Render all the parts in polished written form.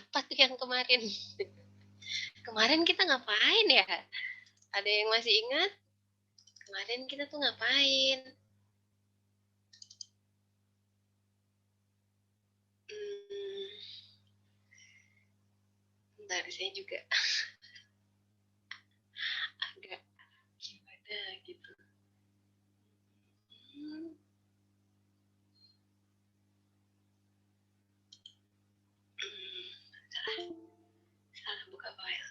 Apa tuh yang kemarin? Kemarin kita ngapain ya? Ada yang masih ingat? Kemarin kita tuh ngapain? Bentar, saya juga agak gimana gitu. Salah buka file.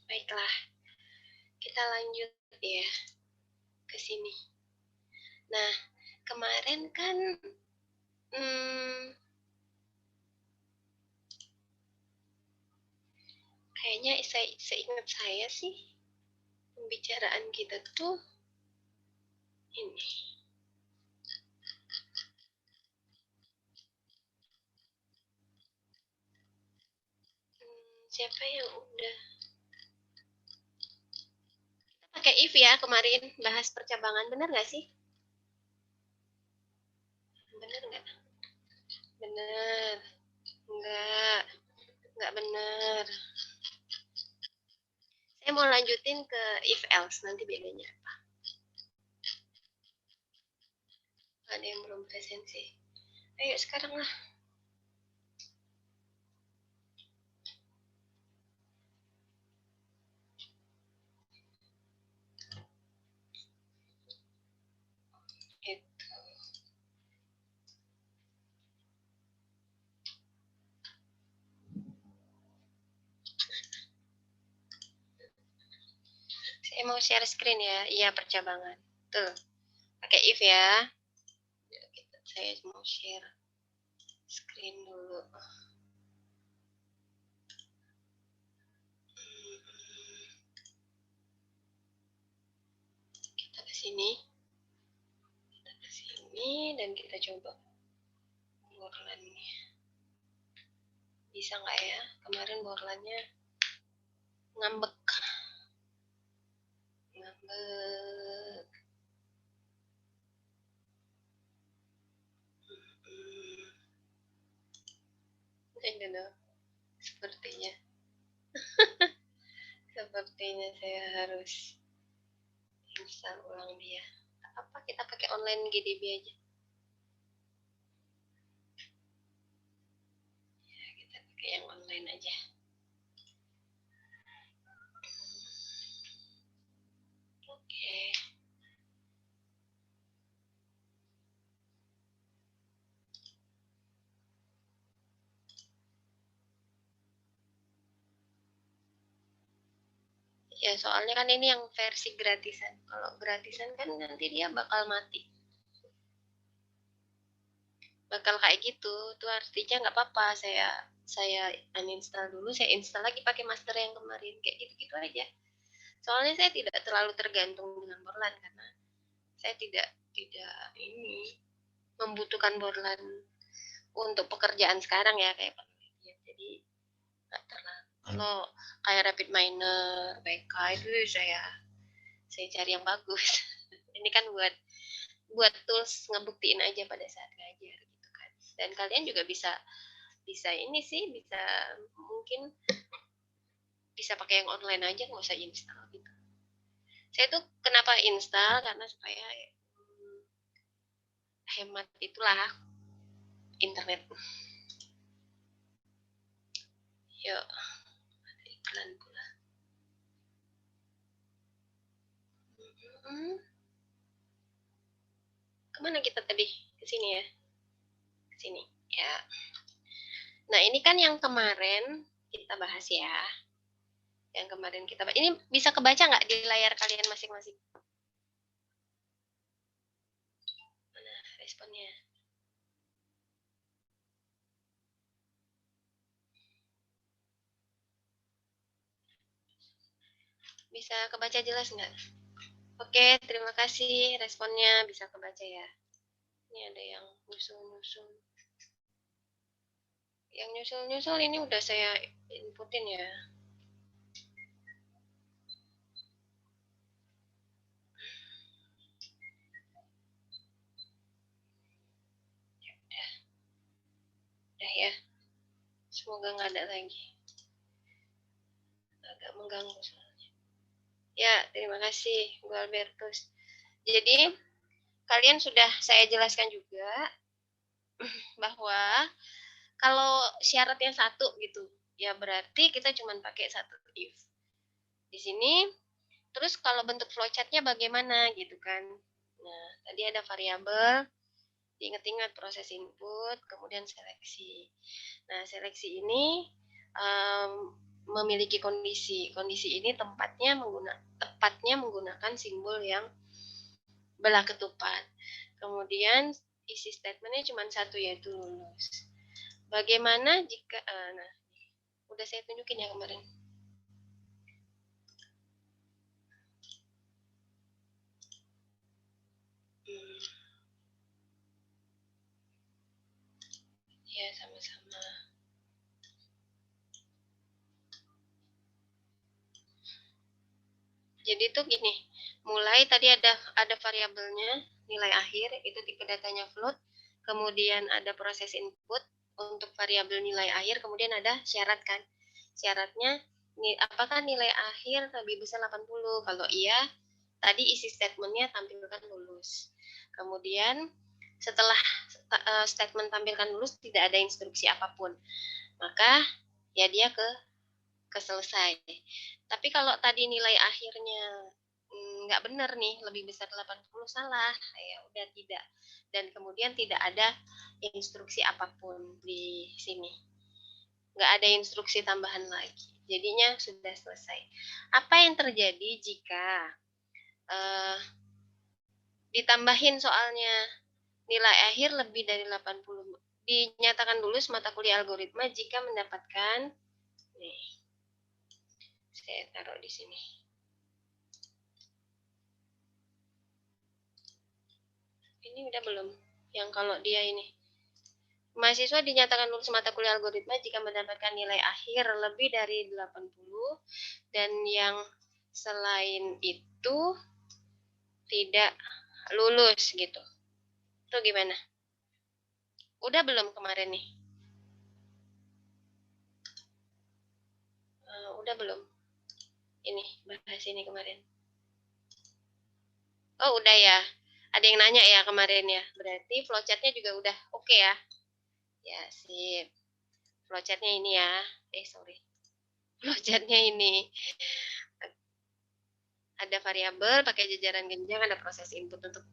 Baiklah, kita lanjut ya ke sini. Nah, kemarin kan kayaknya seingat saya sih pembicaraan kita tuh ini. Siapa yang udah? Kita pakai if ya kemarin bahas percabangan, benar nggak sih? Benar nggak? Benar. Nggak benar. Saya mau lanjutin ke if else, nanti bedanya apa? Ada yang belum presensi. Ayo sekarang lah. Saya mau share screen ya. Iya, percabangan. Tuh, pakai if ya. Saya mau share screen dulu. Kita ke sini. Kita ke sini dan kita coba borlannya. Bisa nggak ya? Kemarin borlannya ngambek. Sepertinya saya harus install ulang dia. Apa kita pakai online GDB aja? Ya, kita pakai yang online aja. Oke. Ya, soalnya kan ini yang versi gratisan. Kalau gratisan kan nanti dia bakal mati. Bakal kayak gitu. Tuh artinya nggak apa-apa. Saya uninstall dulu, saya install lagi pakai master yang kemarin. Kayak gitu-gitu aja. Soalnya saya tidak terlalu tergantung dengan Borland karena saya tidak ini membutuhkan Borland untuk pekerjaan sekarang ya kayak penelitian. Jadi nggak terlalu. Kalau kayak Rapid Miner, BK itu saya cari yang bagus. Ini kan buat tools ngebuktiin aja pada saat ngajar gitu kan. Dan kalian juga bisa ini sih, bisa mungkin bisa pakai yang online aja, nggak usah install gitu. Saya tuh kenapa install karena supaya hemat itulah internet. Yuk, ada iklan pula. Kemana kita tadi? Ke sini ya? Ke sini. Ya. Nah, ini kan yang kemarin kita bahas ya. Yang kemarin kita bahas. Ini bisa kebaca nggak di layar kalian masing-masing? Mana responnya? Bisa kebaca jelas nggak? Oke, terima kasih responnya bisa kebaca ya. Ini ada yang nyusul-nyusul. Yang nyusul-nyusul ini udah saya inputin ya. Udah ya. Semoga nggak ada lagi. Agak mengganggu soalnya. Ya, terima kasih Bu Albertus. Jadi, kalian sudah saya jelaskan juga bahwa kalau syaratnya satu gitu, ya berarti kita cuma pakai satu if. Di sini, terus kalau bentuk flowchartnya bagaimana gitu kan. Nah, tadi ada variabel, ingat-ingat proses input, kemudian seleksi. Nah, seleksi ini memiliki kondisi. Kondisi ini tepatnya menggunakan simbol yang belah ketupat. Kemudian isi statementnya cuma satu, yaitu lulus. Bagaimana jika, nah, udah saya tunjukin ya kemarin. Ya, sama-sama. Jadi tuh gini, mulai tadi ada variabelnya nilai akhir, itu tipe datanya float, kemudian ada proses input untuk variabel nilai akhir, kemudian ada syarat kan. Syaratnya apakah nilai akhir lebih besar 80? Kalau iya, tadi isi statementnya tampilkan lulus. Kemudian setelah statement tampilkan lulus tidak ada instruksi apapun, maka ya dia ke selesai. Tapi kalau tadi nilai akhirnya nggak benar nih, lebih besar 80, salah, ya udah tidak. Dan kemudian tidak ada instruksi apapun di sini. Nggak ada instruksi tambahan lagi. Jadinya sudah selesai. Apa yang terjadi jika ditambahin soalnya nilai akhir lebih dari 80? Dinyatakan lulus mata kuliah algoritma jika mendapatkan, nih, saya taruh di sini. Ini udah belum? Yang kalau dia ini. Mahasiswa dinyatakan lulus mata kuliah algoritma jika mendapatkan nilai akhir lebih dari 80 dan yang selain itu tidak lulus gitu. Itu gimana? Udah belum kemarin nih? Udah belum? Ini bahas ini kemarin. Oh, udah ya. Ada yang nanya ya kemarin ya. Berarti flowchartnya juga udah oke ya. Ya, sip. Flowchartnya ini ya. Sorry. Flowchartnya ini. Ada variabel pakai jajaran genjang, ada proses input untuk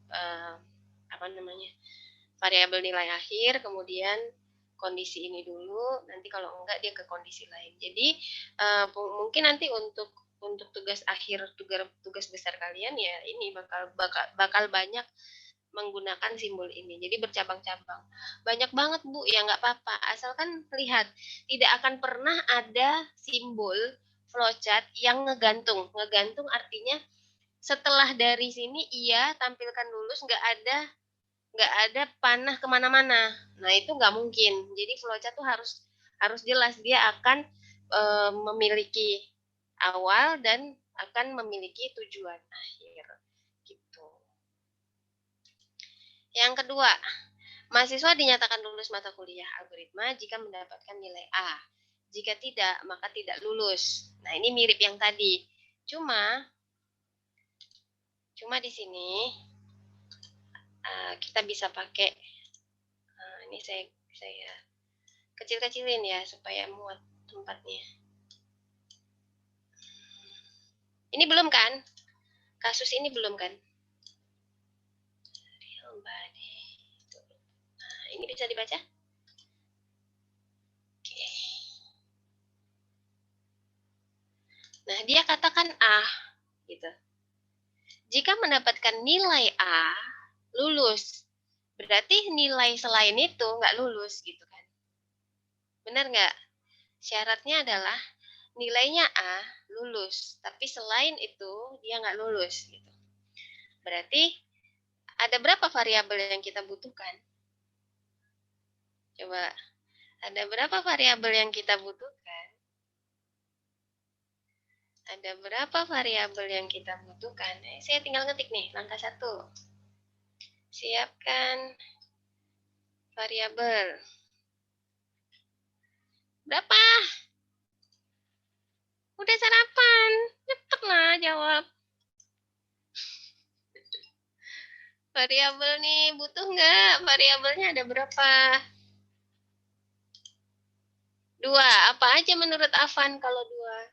apa namanya, variabel nilai akhir, kemudian kondisi ini dulu, nanti kalau enggak dia ke kondisi lain. Jadi mungkin nanti untuk tugas akhir, tugas besar kalian ya ini bakal banyak menggunakan simbol ini. Jadi bercabang-cabang. Banyak banget Bu, ya nggak apa-apa. Asalkan lihat, tidak akan pernah ada simbol flowchart yang ngegantung. Ngegantung artinya setelah dari sini iya tampilkan lulus, nggak ada panah kemana-mana. Nah itu nggak mungkin. Jadi flowchart tuh harus jelas, dia akan memiliki awal dan akan memiliki tujuan akhir gitu. Yang kedua, mahasiswa dinyatakan lulus mata kuliah algoritma jika mendapatkan nilai A. Jika tidak, maka tidak lulus. Nah ini mirip yang tadi, cuma di sini kita bisa pakai, ini saya kecil-kecilin ya supaya muat tempatnya. Ini belum kan? Kasus ini belum kan? Nah, ini bisa dibaca? Oke. Nah, dia katakan A, gitu. Jika mendapatkan nilai A, lulus. Berarti nilai selain itu nggak lulus, gitu kan? Benar nggak? Syaratnya adalah nilainya A, lulus. Tapi selain itu, dia nggak lulus, gitu. Berarti ada berapa variabel yang kita butuhkan? Coba, ada berapa variabel yang kita butuhkan? Ada berapa variabel yang kita butuhkan? Saya tinggal ngetik nih, langkah 1. Siapkan variabel. Berapa? Udah sarapan. Cepatlah jawab. Variabel nih, butuh nggak? Variabelnya ada berapa? 2. Apa aja menurut Afan kalau 2?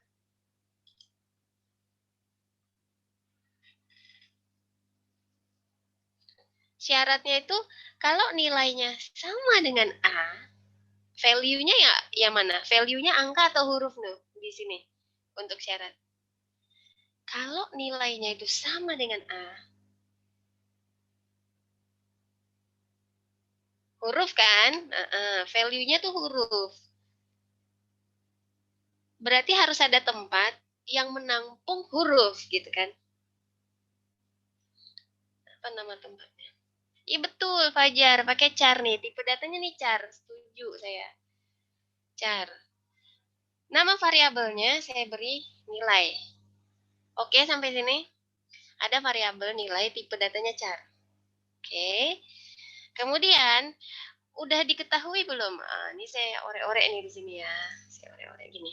Syaratnya itu kalau nilainya sama dengan A, value-nya ya yang mana? Value-nya angka atau huruf nih di sini untuk syarat. Kalau nilainya itu sama dengan A, huruf kan? Value-nya tuh huruf. Berarti harus ada tempat yang menampung huruf gitu kan? Apa nama tempatnya? Iya betul, Fajar. Pakai char nih. Tipe datanya nih char. Setuju saya. Char. Nama variabelnya saya beri nilai. Oke, sampai sini. Ada variabel nilai tipe datanya char. Oke. Kemudian, udah diketahui belum? Ini saya orek-orek nih di sini ya. Saya orek-orek gini.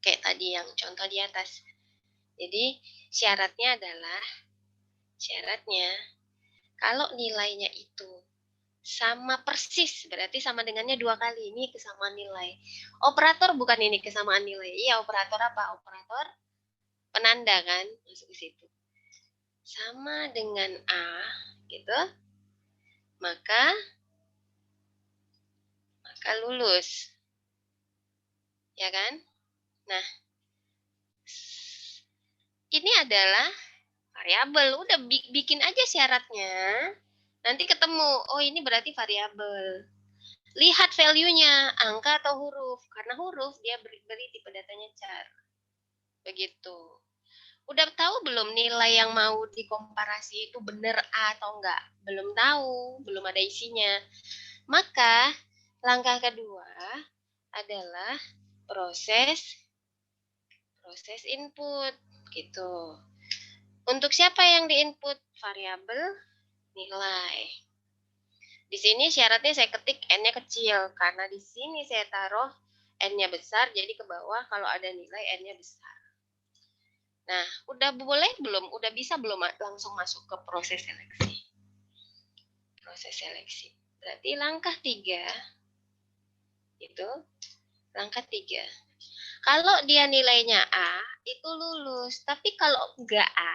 Kayak tadi yang contoh di atas. Jadi, syaratnya kalau nilainya itu sama persis, berarti sama dengannya 2 kali. Ini kesamaan nilai. Operator bukan ini kesamaan nilai. Iya, operator apa? Operator penanda kan, masuk ke situ. Sama dengan A, gitu. Maka lulus. Ya kan? Nah, ini adalah variabel. Udah bikin aja syaratnya. Nanti ketemu, oh ini berarti variabel. Lihat value-nya, angka atau huruf. Karena huruf dia beri tipe datanya char. Begitu. Udah tahu belum nilai yang mau dikomparasi itu benar A atau enggak? Belum tahu, belum ada isinya. Maka langkah kedua adalah proses input gitu. Untuk siapa yang diinput? Variabel nilai. Di sini syaratnya saya ketik n-nya kecil karena di sini saya taruh n-nya besar, jadi ke bawah kalau ada nilai n-nya besar. Nah, udah boleh belum? Udah bisa belum langsung masuk ke proses seleksi? Proses seleksi. Berarti langkah 3 itu langkah 3. Kalau dia nilainya A, itu lulus. Tapi kalau enggak A,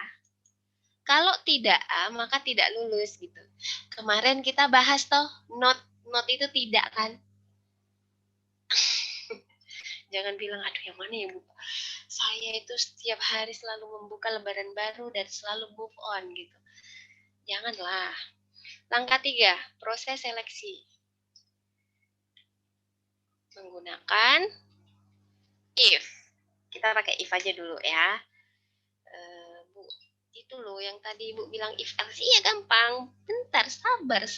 kalau tidak A, maka tidak lulus gitu. Kemarin kita bahas toh, not itu tidak kan? Jangan bilang, aduh yang mana ya Bu? Saya itu setiap hari selalu membuka lembaran baru dan selalu move on gitu. Janganlah. Langkah 3, proses seleksi. Menggunakan if. Kita pakai if aja dulu ya. Bu, itu loh yang tadi Ibu bilang if else. Iya gampang. Bentar, sabar.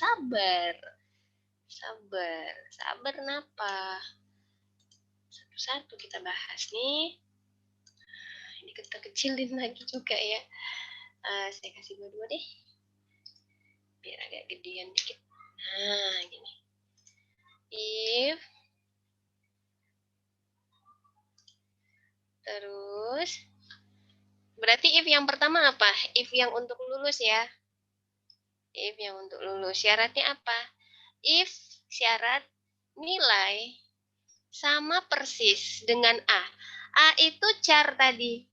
Sabar kenapa? Satu-satu kita bahas nih. Ini kita kecilin lagi juga ya. Saya kasih dua-dua deh. Biar agak gedean dikit. Nah, gini. If terus berarti if yang pertama apa? If yang untuk lulus ya. If yang untuk lulus. Syaratnya apa? If syarat nilai sama persis dengan A. A itu char tadi.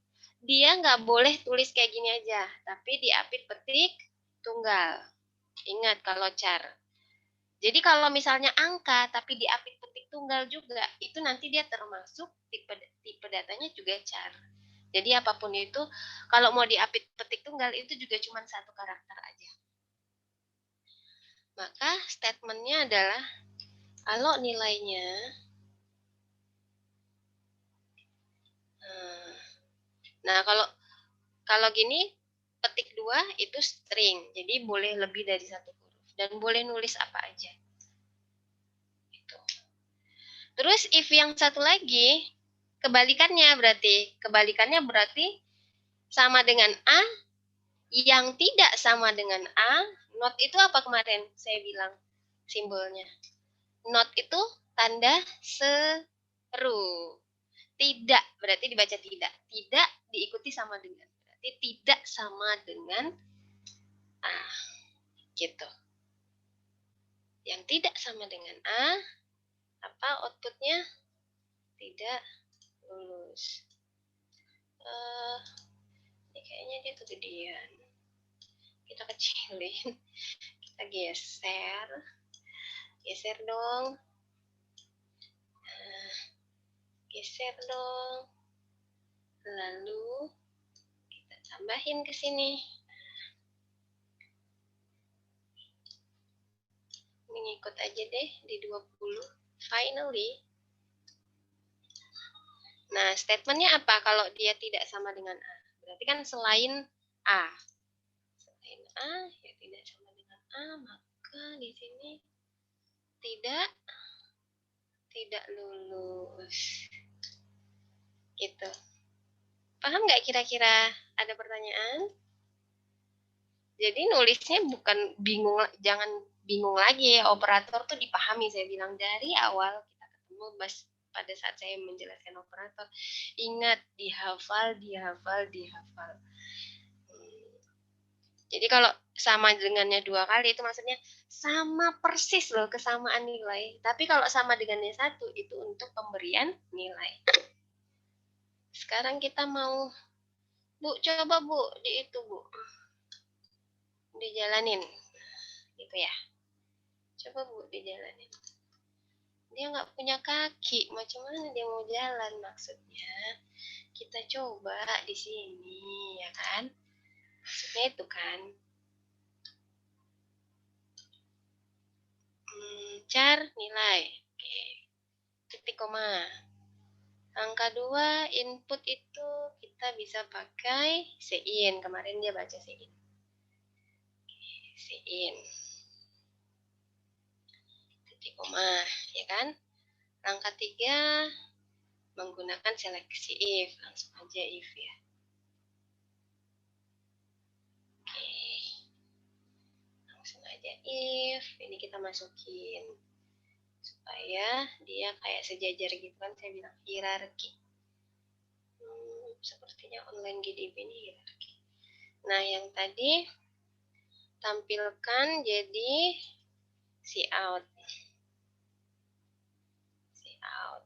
Dia nggak boleh tulis kayak gini aja, tapi diapit petik tunggal. Ingat kalau char. Jadi kalau misalnya angka tapi diapit petik tunggal juga, itu nanti dia termasuk tipe datanya juga char. Jadi apapun itu, kalau mau diapit petik tunggal itu juga cuma satu karakter aja. Maka statementnya adalah kalau nilainya nah kalau gini petik 2 itu string. Jadi boleh lebih dari satu huruf dan boleh nulis apa aja. Gitu. Terus if yang satu lagi kebalikannya berarti sama dengan A yang tidak sama dengan A. Not itu apa kemarin saya bilang simbolnya? Not itu tanda Ru. Tidak, berarti dibaca tidak. Tidak diikuti sama dengan. Berarti tidak sama dengan A. Gitu. Yang tidak sama dengan A, apa outputnya? Tidak lulus. Ini kayaknya dia kegedean. Kita kecilin. Kita geser. Geser dong. Geser dong. Lalu kita tambahin ke sini. Mengikut aja deh di 20. Finally. Nah, statementnya apa kalau dia tidak sama dengan A? Berarti kan selain A. Selain A, ya tidak sama dengan A, maka di sini tidak lulus. Gitu. Paham nggak kira-kira? Ada pertanyaan? Jadi nulisnya bukan bingung, jangan bingung lagi ya, operator tuh dipahami. Saya bilang dari awal kita ketemu pada saat saya menjelaskan operator, ingat dihafal. Jadi kalau sama dengannya 2 kali itu maksudnya sama persis loh kesamaan nilai. Tapi kalau sama dengannya 1 itu untuk pemberian nilai. Sekarang kita mau, Bu, coba Bu, di itu Bu. Dijalanin. Gitu ya. Coba Bu dijalanin. Dia nggak punya kaki, macam mana dia mau jalan maksudnya? Kita coba di sini, ya kan? Maksudnya itu kan. Car nilai. Oke. Titik koma. Angka 2 input itu kita bisa pakai sein. Kemarin dia baca sein. Sein. Titik koma, ya kan? Angka 3 menggunakan seleksi if. Langsung aja if ya. Oke. Langsung aja if. Ini kita masukin. Supaya dia kayak sejajar gitu kan. Saya bilang hierarki. Sepertinya online GDB ini hierarki. Nah, yang tadi tampilkan jadi cout. Cout.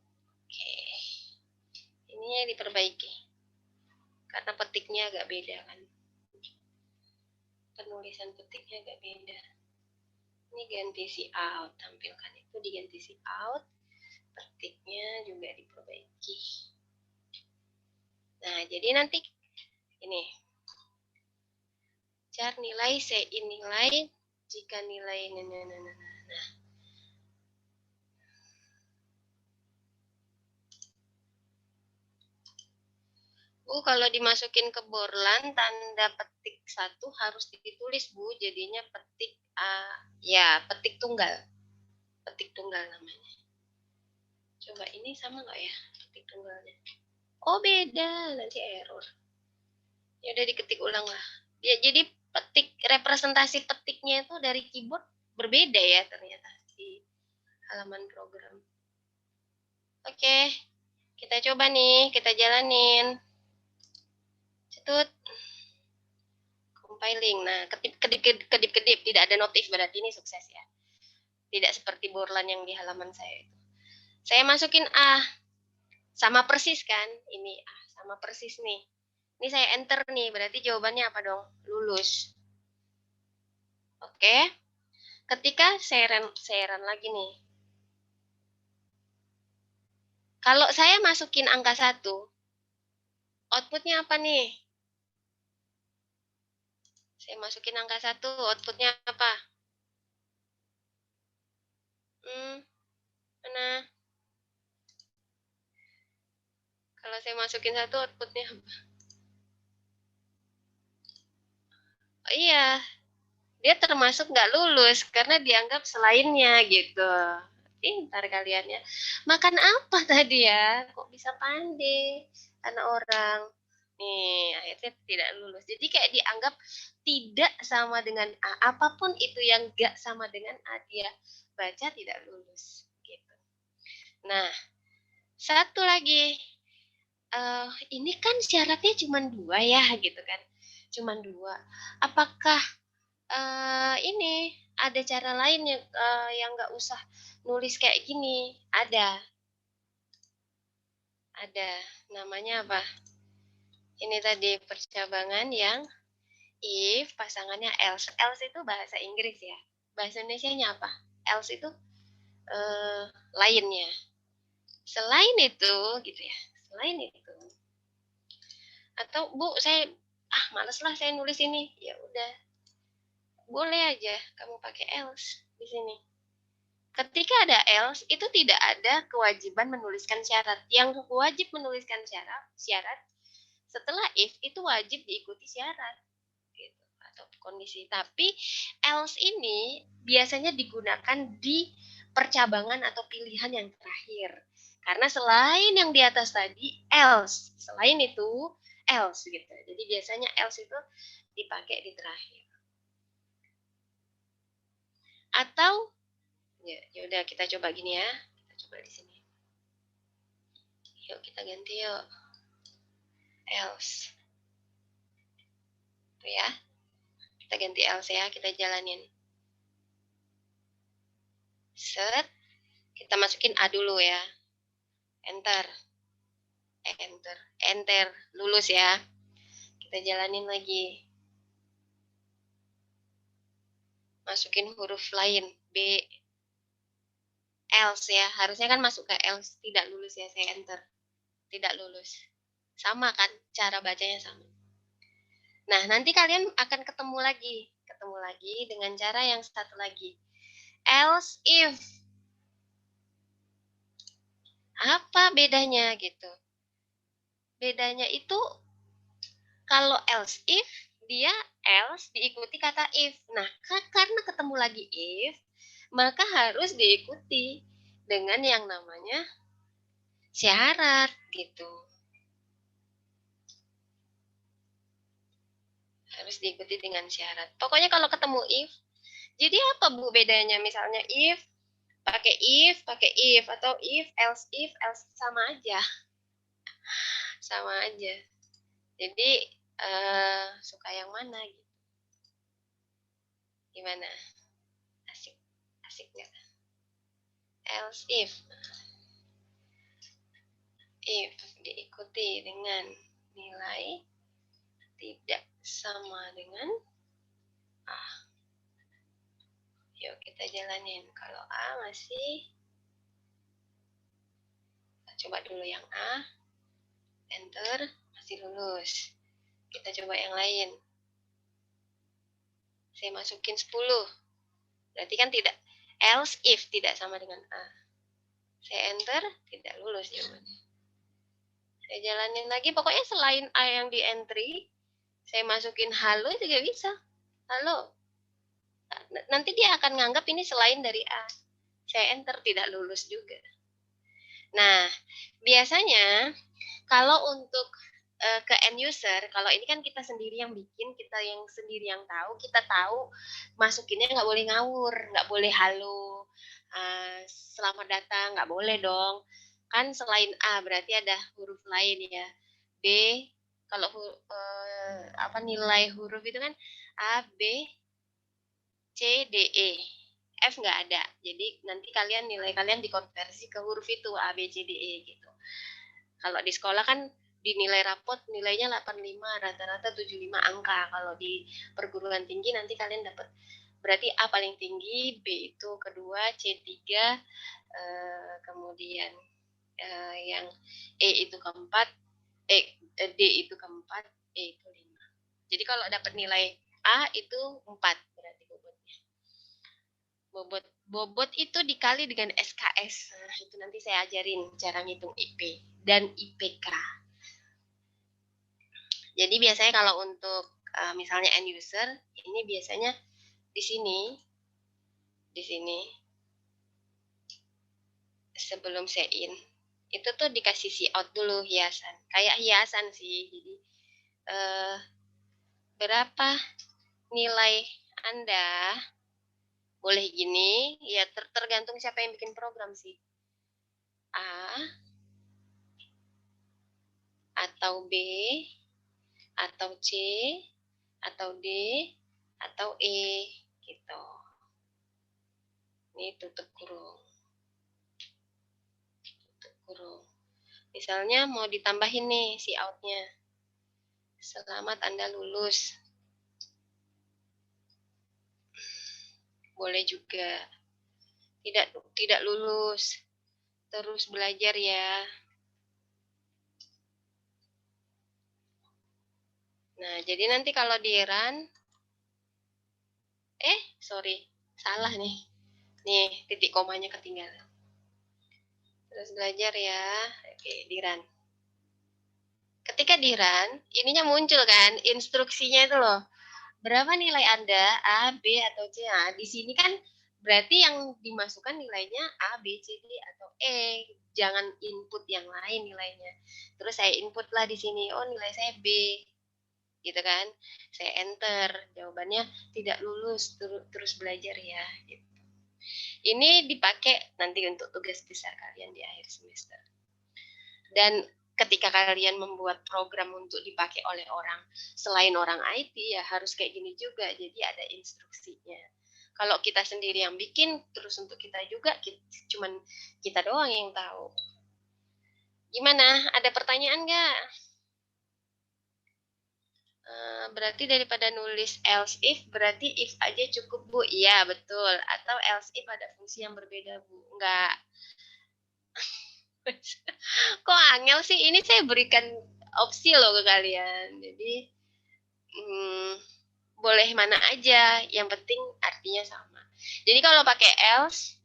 Oke. Ininya diperbaiki. Karena petiknya agak beda kan. Penulisan petiknya agak beda. Ini ganti cout. Tampilkan itu diganti cout. Petiknya juga diperbaiki. Nah, jadi nanti ini. Car nilai, sein nilai, jika nilai nah. Bu, kalau dimasukin ke Borland, tanda petik 1 harus ditulis, Bu. Jadinya petik A. Ya, petik tunggal. Petik tunggal namanya. Coba ini sama nggak ya petik tunggalnya? Oh, beda. Nanti error. Ya udah diketik ulang lah. Ya, jadi petik, representasi petiknya itu dari keyboard berbeda ya ternyata di halaman program. Oke, kita coba nih, kita jalanin. Cetut. Compiling. Nah, kedip-kedip, tidak ada notif, berarti ini sukses ya. Tidak seperti Borland yang di halaman saya itu. Saya masukin A. Sama persis kan? Ini A, sama persis nih. Ini saya enter nih, berarti jawabannya apa dong? Lulus. Oke. Ketika saya run lagi nih. Kalau saya masukin angka 1, outputnya apa nih? Saya masukin angka 1, outputnya apa? Mana? Kalau saya masukin 1, outputnya apa? Oh iya, dia termasuk nggak lulus karena dianggap selainnya gitu. Pintar kalian ya. Makan apa tadi ya? Kok bisa pandai anak orang? Nih, akhirnya tidak lulus. Jadi kayak dianggap tidak sama dengan A. Apapun itu yang nggak sama dengan A, dia baca tidak lulus. Gitu. Nah, Satu lagi, ini kan syaratnya cuma 2 ya, gitu kan. Cuma 2. Apakah, ini ada cara lain yang nggak usah nulis kayak gini? Ada. Namanya apa? Ini tadi percabangan yang if pasangannya else. Else itu bahasa Inggris ya. Bahasa Indonesianya apa? Else itu lainnya. Selain itu, gitu ya. Selain itu. Atau Bu, saya males lah saya nulis ini. Ya udah, boleh aja kamu pakai else di sini. Ketika ada else, itu tidak ada kewajiban menuliskan syarat. Yang wajib menuliskan syarat setelah if itu wajib diikuti syarat. Gitu, atau kondisi. Tapi else ini biasanya digunakan di percabangan atau pilihan yang terakhir. Karena selain yang di atas tadi else, selain itu else gitu. Jadi biasanya else itu dipakai di terakhir. Atau ya udah kita coba gini ya. Kita coba di sini. Yuk kita ganti yuk. Else. Tuh ya. Kita ganti else ya, kita jalanin. Set. Kita masukin A dulu ya. Enter. Enter. Lulus ya. Kita jalanin lagi. Masukin huruf lain. B. Else ya. Harusnya kan masuk ke else. Tidak lulus ya. Saya enter. Tidak lulus. Sama kan? Cara bacanya sama. Nah, nanti kalian akan ketemu lagi. Ketemu lagi dengan cara yang satu lagi. Else if. Apa bedanya gitu? Bedanya itu kalau else if, dia else diikuti kata if. Nah, karena ketemu lagi if, maka harus diikuti dengan yang namanya syarat gitu. Harus diikuti dengan syarat. Pokoknya kalau ketemu if, jadi apa Bu bedanya? Misalnya if, pakai if, atau if, else sama aja. Sama aja. Jadi suka yang mana gitu. Gimana? Asik nggak? Else if diikuti dengan nilai tidak sama dengan A. Yuk kita jalanin. Kalau A masih, kita coba dulu yang A. Enter, masih lulus. Kita coba yang lain. Saya masukin 10. Berarti kan tidak. Else if tidak sama dengan A. Saya enter, tidak lulus jawabannya. Saya jalanin lagi. Pokoknya selain A yang di entry, saya masukin halo juga bisa. Halo. Nanti dia akan nganggap ini selain dari A. Saya enter, tidak lulus juga. Nah, biasanya kalau untuk ke end user, kalau ini kan kita sendiri yang bikin, kita yang sendiri yang tahu, kita tahu masukinnya nggak boleh ngawur, nggak boleh halo, selamat datang, nggak boleh dong. Kan selain A berarti ada huruf lain ya. B, kalau nilai huruf itu kan A, B, C, D, E. F nggak ada. Jadi nanti nilai kalian dikonversi ke huruf itu A, B, C, D, E gitu. Kalau di sekolah kan di nilai rapot nilainya 85, rata-rata 75 angka. Kalau di perguruan tinggi nanti kalian dapat berarti A paling tinggi, B itu kedua, C 3, kemudian yang E itu keempat, D itu keempat, E itu 5. Jadi kalau dapat nilai A itu 4 berarti bobotnya. Bobot itu dikali dengan SKS. Nah, itu nanti saya ajarin cara ngitung IP dan IPK. Jadi biasanya kalau untuk misalnya end user, ini biasanya di sini sebelum say in, itu tuh dikasih see out dulu hiasan. Kayak hiasan sih. Jadi berapa nilai Anda? Boleh gini, ya tergantung siapa yang bikin program sih. A, atau B, atau C, atau D, atau E, gitu. Ini tutup kurung. Tutup kurung. Misalnya mau ditambahin nih si out-nya. Selamat Anda lulus. Boleh juga. Tidak lulus. Terus belajar ya. Nah, jadi nanti kalau di run, sorry, salah nih. Nih, titik komanya ketinggalan. Terus belajar ya. Oke, di run. Ketika di run, ininya muncul kan, instruksinya itu loh. Berapa nilai Anda, A, B, atau C? Nah, di sini kan berarti yang dimasukkan nilainya A, B, C, D, atau E. Jangan input yang lain nilainya. Terus saya input lah di sini, oh nilai saya B. Gitu kan. Saya enter, jawabannya tidak lulus, terus belajar ya. Gitu. Ini dipakai nanti untuk tugas besar kalian di akhir semester. Dan ketika kalian membuat program untuk dipakai oleh orang selain orang IT ya harus kayak gini juga, jadi ada instruksinya. Kalau kita sendiri yang bikin terus untuk kita juga cuman kita doang yang tahu. Gimana, ada pertanyaan nggak? Berarti daripada nulis else if berarti if aja cukup Bu. Iya betul, atau else if ada fungsi yang berbeda Bu. Enggak. Kok angel sih? Ini saya berikan opsi loh ke kalian. Jadi boleh mana aja, yang penting artinya sama. Jadi kalau pakai else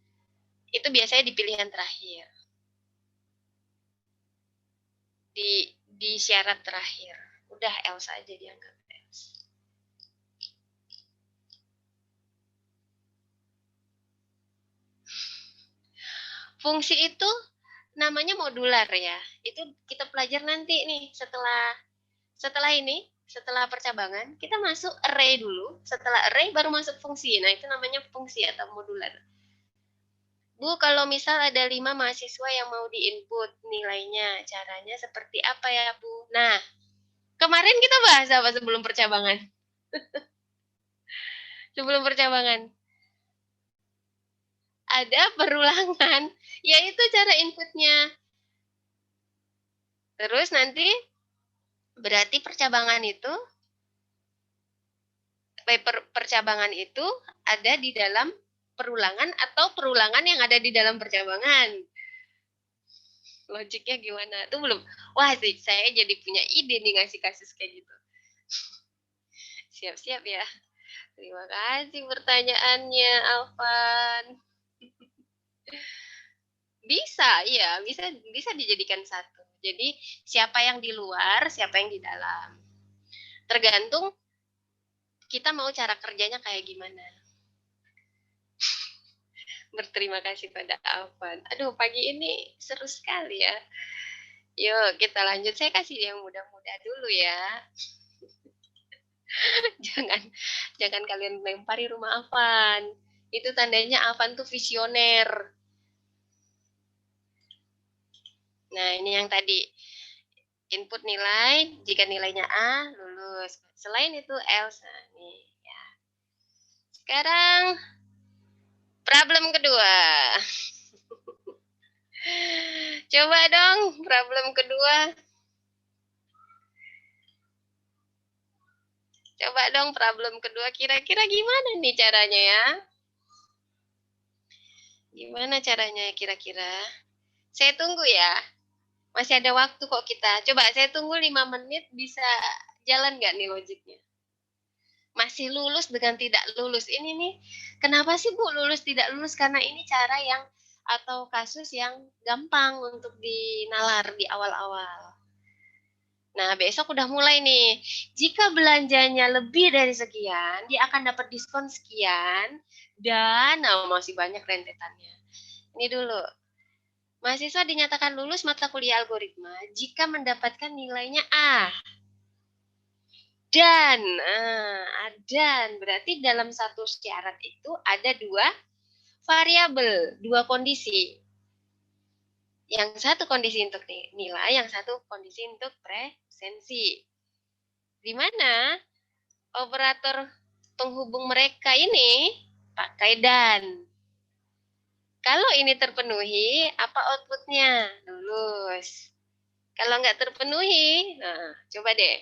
itu biasanya di pilihan terakhir. Di syarat terakhir. Udah else aja dianggap else. Fungsi itu namanya modular ya. Itu kita pelajari nanti nih setelah ini, setelah percabangan, kita masuk array dulu. Setelah array baru masuk fungsi. Nah, itu namanya fungsi atau modular. Bu, kalau misal ada 5 mahasiswa yang mau di-input nilainya, caranya seperti apa ya, Bu? Nah, kemarin kita bahas apa sebelum percabangan? Sebelum percabangan. Ada perulangan, yaitu cara inputnya. Terus nanti berarti percabangan itu ada di dalam perulangan atau perulangan yang ada di dalam percabangan. Logiknya gimana? Itu belum. Wah, sih saya jadi punya ide nih ngasih kasus kayak gitu. Siap-siap ya. Terima kasih pertanyaannya, Alvan. Bisa, iya, bisa dijadikan satu. Jadi siapa yang di luar, siapa yang di dalam. Tergantung kita mau cara kerjanya kayak gimana. Berterima kasih pada Alvan. Aduh, pagi ini seru sekali ya. Yuk, kita lanjut. Saya kasih yang mudah-mudah dulu ya. jangan kalian lempari rumah Alvan. Itu tandanya Alvan tuh visioner. Nah, ini yang tadi. Input nilai, jika nilainya A, lulus. Selain itu, else. Nah, nih, ya. Sekarang, problem kedua. Coba dong, problem kedua. Coba dong, problem kedua. Kira-kira gimana nih caranya ya? Gimana caranya kira-kira? Saya tunggu ya. Masih ada waktu kok kita. Coba saya tunggu 5 menit, bisa jalan nggak nih logiknya? Masih lulus dengan tidak lulus. Ini nih, kenapa sih Bu lulus tidak lulus? Karena ini cara yang atau kasus yang gampang untuk dinalar di awal-awal. Nah, besok udah mulai nih. Jika belanjanya lebih dari sekian, dia akan dapat diskon sekian, dan masih banyak rentetannya. Ini dulu. Mahasiswa dinyatakan lulus mata kuliah algoritma jika mendapatkan nilainya A. Dan berarti dalam satu syarat itu ada 2 variabel, 2 kondisi. Yang satu kondisi untuk nilai, yang satu kondisi untuk presensi. Di mana operator penghubung mereka ini pakai dan. Kalau ini terpenuhi, apa outputnya? Lulus. Kalau nggak terpenuhi, nah coba deh.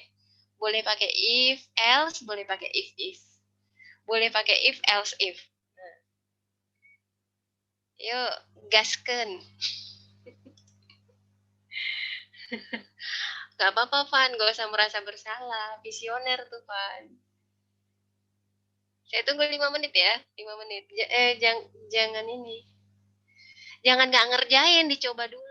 Boleh pakai if, else, boleh pakai if. Boleh pakai if, else, if. Nah, yuk, gasken. Gak apa-apa, Van. Gak usah merasa bersalah. Visioner tuh, Van. Saya tunggu 5 menit ya. 5 menit. Jangan ini. Jangan gak ngerjain, dicoba dulu.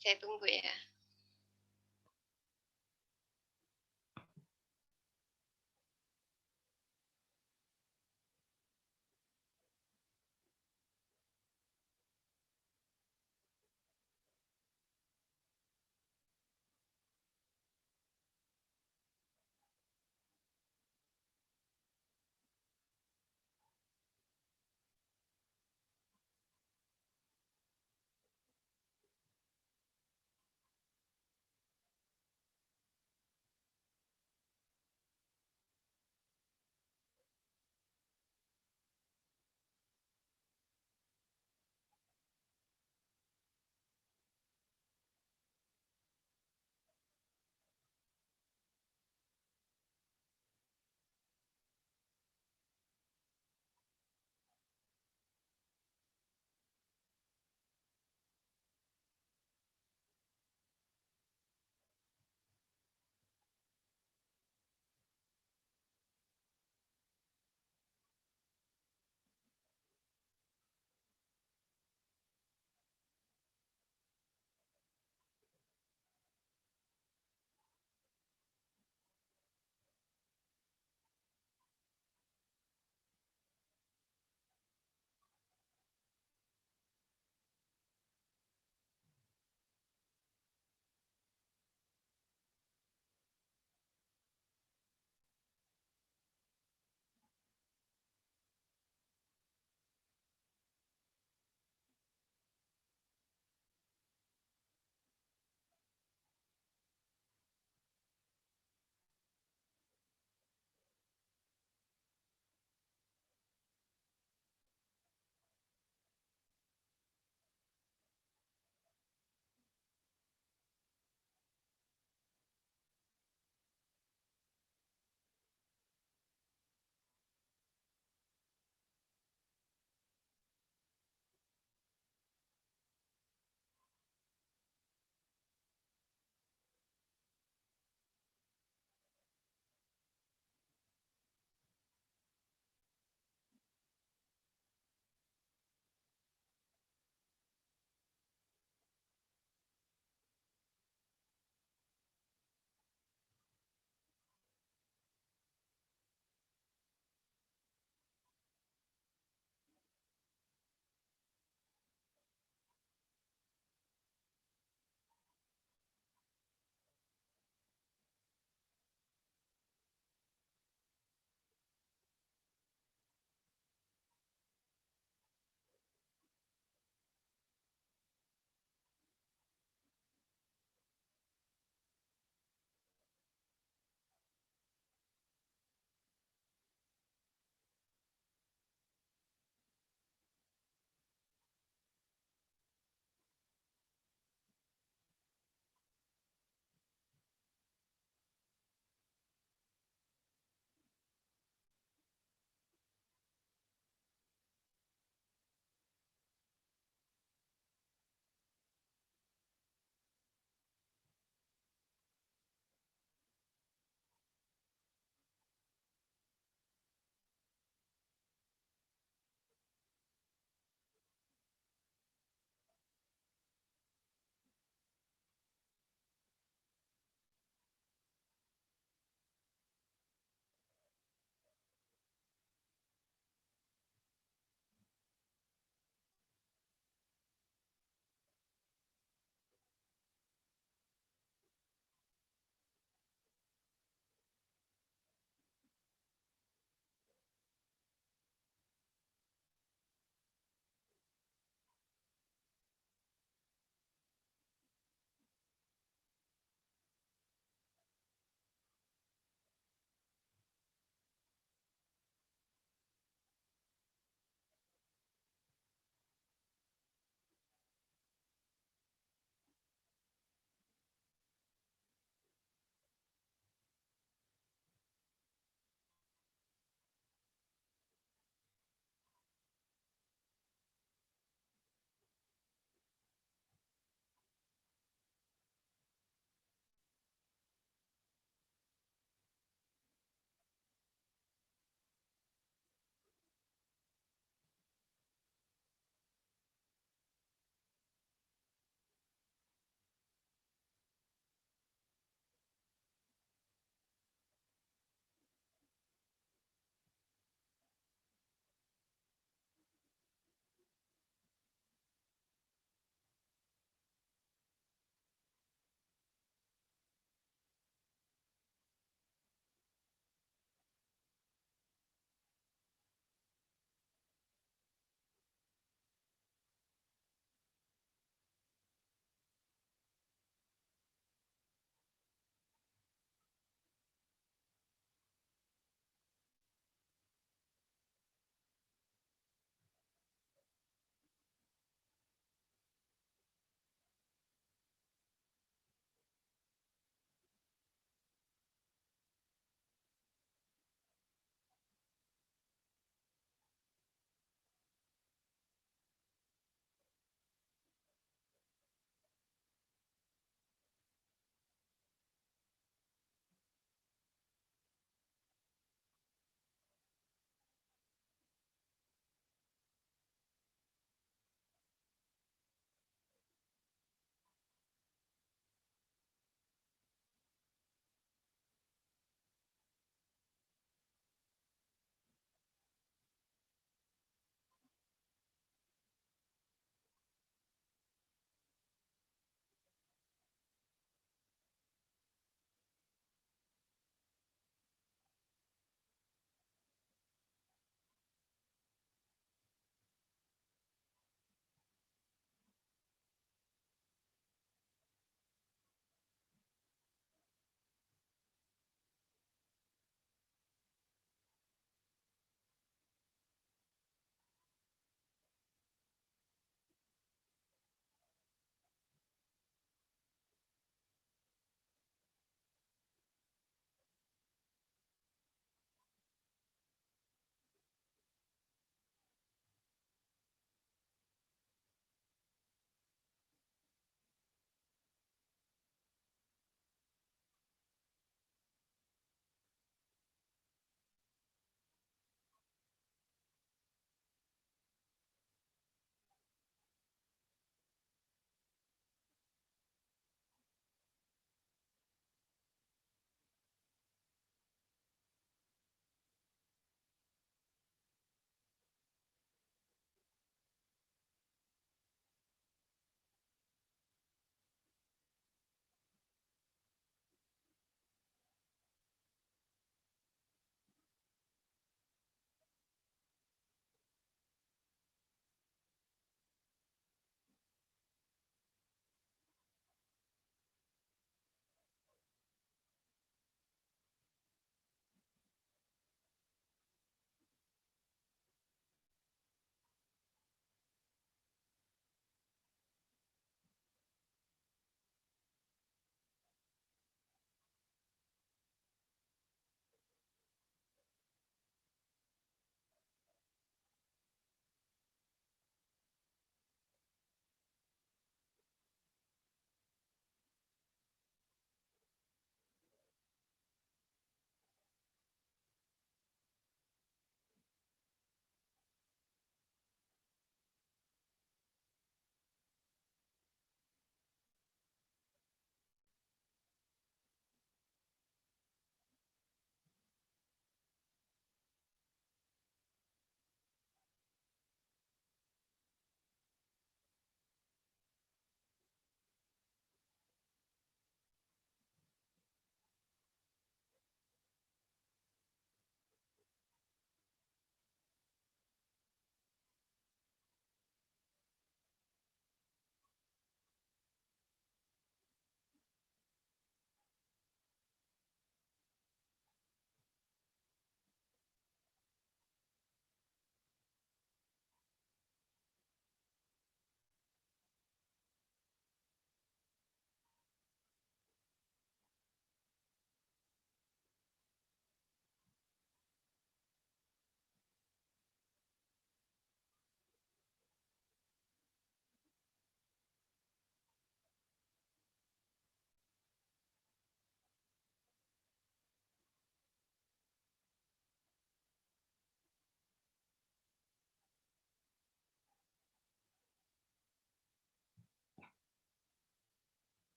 Saya tunggu ya.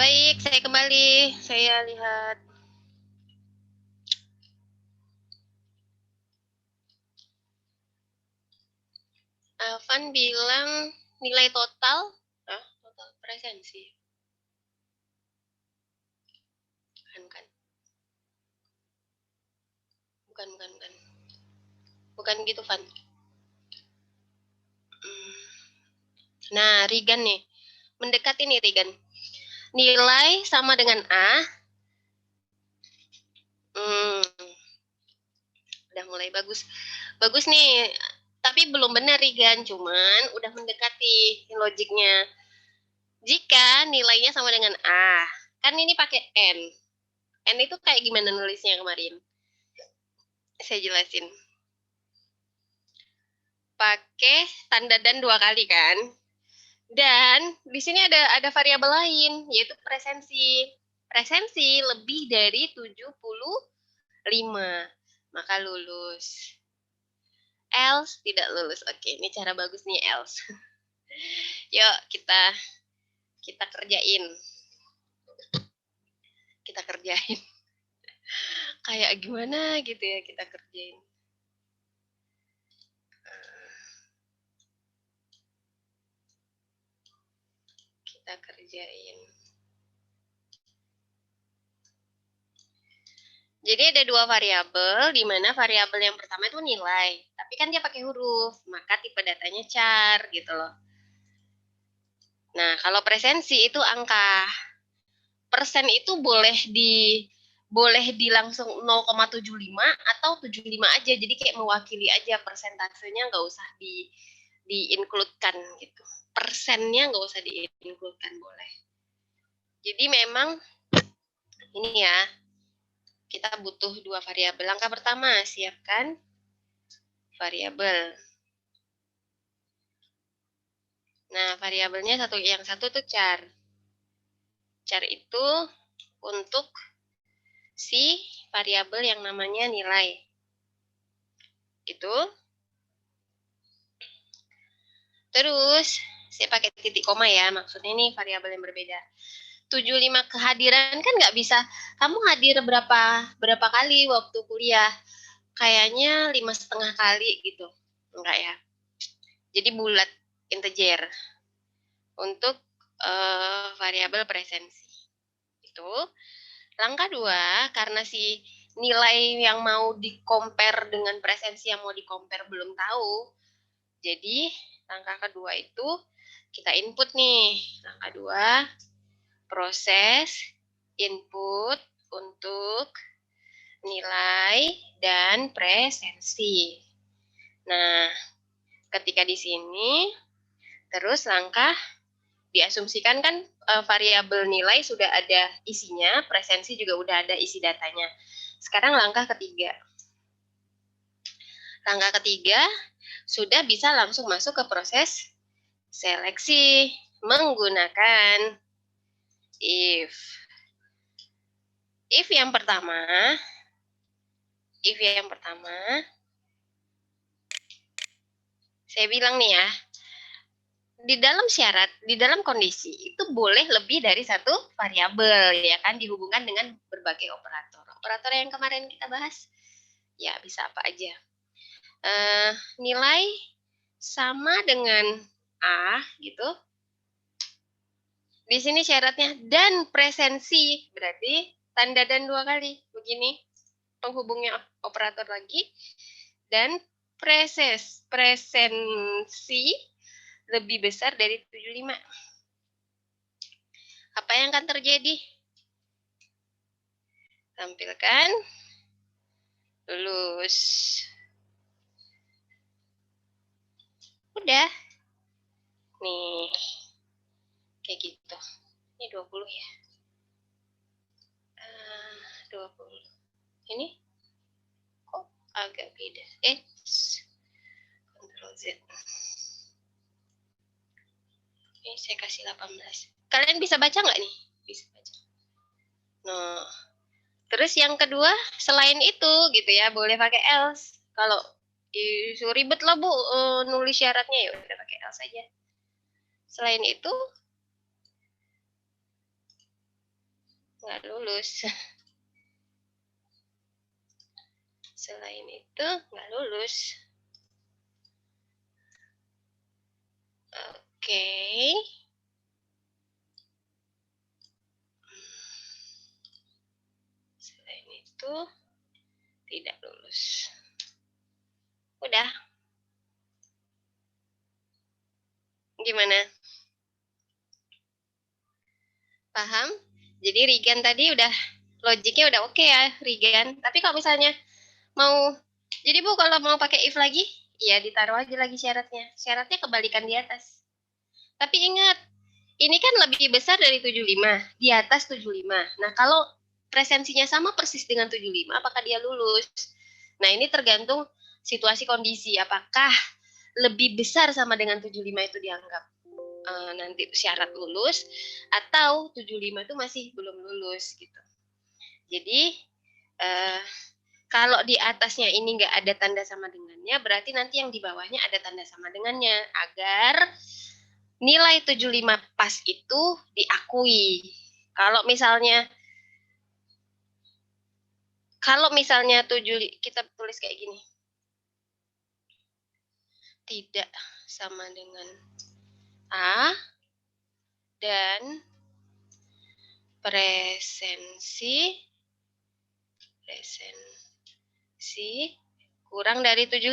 Baik, saya kembali. Saya lihat. Alvan bilang nilai total, total presensi. Bukan. Bukan gitu, Van. Nah, Regan nih. Mendekati nih, Regan. Nilai sama dengan A. Udah mulai bagus. Bagus nih. Tapi belum benar, Regan. Cuman udah mendekati logiknya. Jika nilainya sama dengan A. Kan ini pakai N. N itu kayak gimana nulisnya kemarin? Saya jelasin. Pakai tanda dan 2 kali kan? Dan di sini ada variabel lain, yaitu presensi. Presensi lebih dari 75, maka lulus. Else tidak lulus. Oke, ini cara bagus nih else. Yuk kita kerjain. Kayak gimana gitu ya kita kerjain. Jadi ada 2 variabel, di mana variabel yang pertama itu nilai, tapi kan dia pakai huruf, maka tipe datanya char gitu loh. Nah, kalau presensi itu angka. Persen itu boleh di langsung 0,75 atau 75 aja. Jadi kayak mewakili aja, persentasenya nggak usah di-include-kan gitu. Persennya nggak usah di-include-kan, boleh. Jadi memang ini ya, kita butuh 2 variabel. Langkah pertama, siapkan variabel. Nah, variabelnya yang satu tuh char. Char itu untuk si variabel yang namanya nilai. Itu. Terus, saya pakai titik koma ya, maksudnya ini variabel yang berbeda. 75 kehadiran kan nggak bisa, kamu hadir berapa kali waktu kuliah? Kayaknya 5,5 kali gitu. Enggak ya. Jadi bulat, integer. Untuk variabel presensi. Itu. Langkah 2, karena si nilai yang mau di-compare dengan presensi yang mau di-compare belum tahu. Jadi, langkah kedua itu kita input nih. Langkah 2, proses input untuk nilai dan presensi. Nah, ketika di sini, terus langkah diasumsikan kan variabel nilai sudah ada isinya, presensi juga udah ada isi datanya. Sekarang langkah ketiga. Langkah ketiga, sudah bisa langsung masuk ke proses seleksi menggunakan if. If yang pertama, saya bilang nih ya, di dalam syarat, di dalam kondisi itu boleh lebih dari satu variabel ya kan, dihubungkan dengan berbagai operator. Operator yang kemarin kita bahas, ya bisa apa aja. Nilai sama dengan A gitu. Di sini syaratnya dan presensi, berarti tanda dan 2 kali. Begini penghubungnya operator lagi. Dan presensi lebih besar dari 75. Apa yang akan terjadi? Tampilkan lulus. Udah. Nih. Kayak gitu. Ini 20 ya. 20. Ini kok agak beda. Ctrl Z. Ini saya kasih 18. Kalian bisa baca nggak nih? Bisa baca. Nah, terus yang kedua, selain itu gitu ya, boleh pakai else. Kalau ribet lah Bu nulis syaratnya, ya udah pakai else aja. Selain itu, nggak lulus. Selain itu nggak lulus. Oke. Selain itu tidak lulus. Udah. Gimana? Paham? Jadi Rigan tadi udah logiknya udah oke ya, Rigan. Tapi kalau misalnya mau, jadi Bu kalau mau pakai if lagi, ya ditaruh aja lagi syaratnya. Syaratnya kebalikan di atas. Tapi ingat, ini kan lebih besar dari 75, di atas 75. Nah, kalau presensinya sama persis dengan 75, apakah dia lulus? Nah, ini tergantung situasi kondisi. Apakah lebih besar sama dengan 75 itu dianggap nanti syarat lulus, atau 75 itu masih belum lulus gitu. Jadi kalau di atasnya ini nggak ada tanda sama dengannya, berarti nanti yang di bawahnya ada tanda sama dengannya, agar nilai 75 pas itu diakui. Kalau misalnya kita tulis kayak gini, tidak sama dengan A dan presensi kurang dari 75.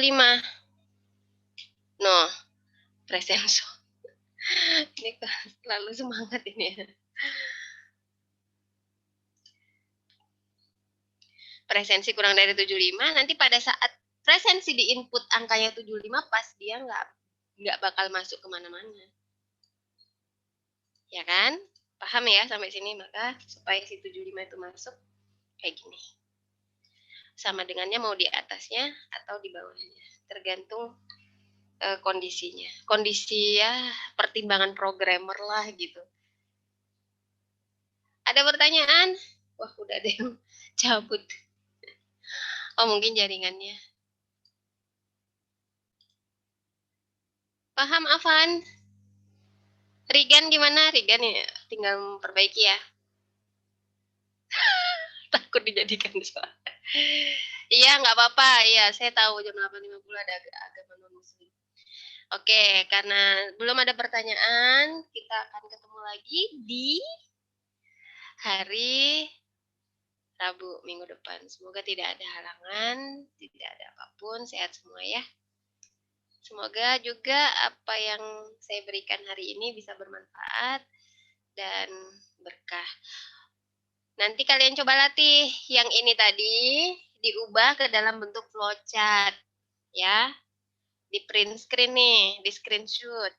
No, presenso. Ini terlalu semangat ini ya. Presensi kurang dari 75, nanti pada saat presensi di input angkanya 75 pas, dia nggak bakal masuk kemana-mana. Ya kan? Paham ya sampai sini? Maka supaya si 75 itu masuk, kayak gini. Sama dengannya mau di atasnya atau di bawahnya. Tergantung kondisinya. Kondisi ya pertimbangan programmer lah gitu. Ada pertanyaan? Wah, udah ada yang cabut. Oh, mungkin jaringannya. Paham, Afan? Rigan gimana? Rigan ya, tinggal memperbaiki ya. Takut dijadikan soal. Iya, nggak apa-apa. Iya, saya tahu jam 8.50 ada agama non-muslim. Oke, karena belum ada pertanyaan, kita akan ketemu lagi di hari Rabu minggu depan. Semoga tidak ada halangan, tidak ada apapun, sehat semua ya. Semoga juga apa yang saya berikan hari ini bisa bermanfaat dan berkah. Nanti kalian coba latih yang ini tadi, diubah ke dalam bentuk flowchart ya. Di print screen nih, di screenshot.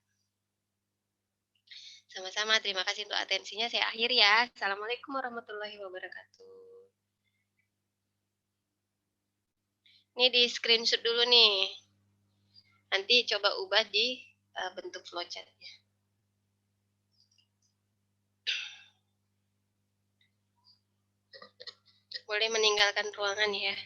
Sama-sama, terima kasih untuk atensinya. Saya akhiri ya. Assalamualaikum warahmatullahi wabarakatuh. Ini di screenshot dulu nih. Nanti coba ubah di bentuk flowchartnya. Boleh meninggalkan ruangan ya.